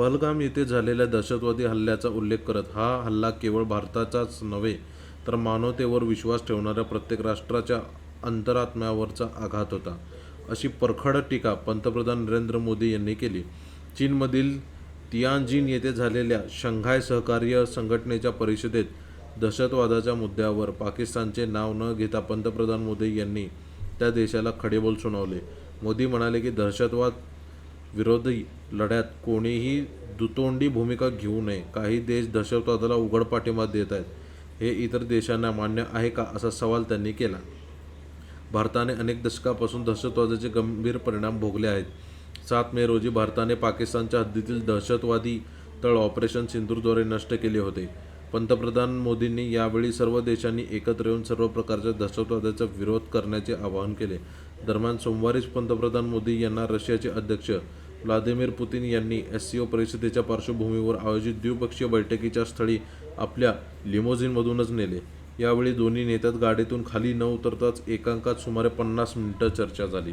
पहलगाम येथे झालेल्या दहशतवादी हल्ल्याचा उल्लेख करत हा हल्ला केवळ भारताचाच नव्हे तर मानवतेवर विश्वास ठेवणाऱ्या प्रत्येक राष्ट्राच्या अंतरात्म्यावरचा आघात होता, अशी परखड टीका पंतप्रधान नरेंद्र मोदी यांनी केली. चीनमधील तियानजिन येथे झालेल्या शंघाय सहकार्य संघटनेच्या परिषदेत दहशतवादाच्या मुद्द्यावर पाकिस्तानचे नाव न घेता पंतप्रधान मोदी यांनी त्या देशाला खडेबोल सुनावले. मोदी म्हणाले की दहशतवाद विरोधी लढ्यात कोणीही दुतोंडी भूमिका घेऊ नये. काही देश दहशतवादाला उघड पाठिंबा देत आहेत, हे इतर देशांना मान्य आहे का, असा सवाल त्यांनी केला. भारताने अनेक दशकांपासून दहशतवादाचे गंभीर परिणाम भोगले आहेत. 7 मे रोजी भारताने पाकिस्तानच्या हद्दीतील दहशतवादी तळ ऑपरेशन सिंदूरद्वारे नष्ट केले होते. पंतप्रधान मोदींनी यावेळी सर्व देशांनी एकत्र येऊन सर्व प्रकारच्या दहशतवादाचा विरोध करण्याचे आवाहन केले. दरम्यान सोमवारीच पंतप्रधान मोदी यांना रशियाचे अध्यक्ष व्लादिमीर पुतिन यांनी एससीओ परिषदेच्या पार्श्वभूमीवर आयोजित द्विपक्षीय बैठकीच्या स्थळी आपल्या लिमोझिनमधूनच नेले. यावेळी दोन्ही नेत्यात गाडीतून खाली न उतरताच एकांतात सुमारे 50 मिनिटं चर्चा झाली.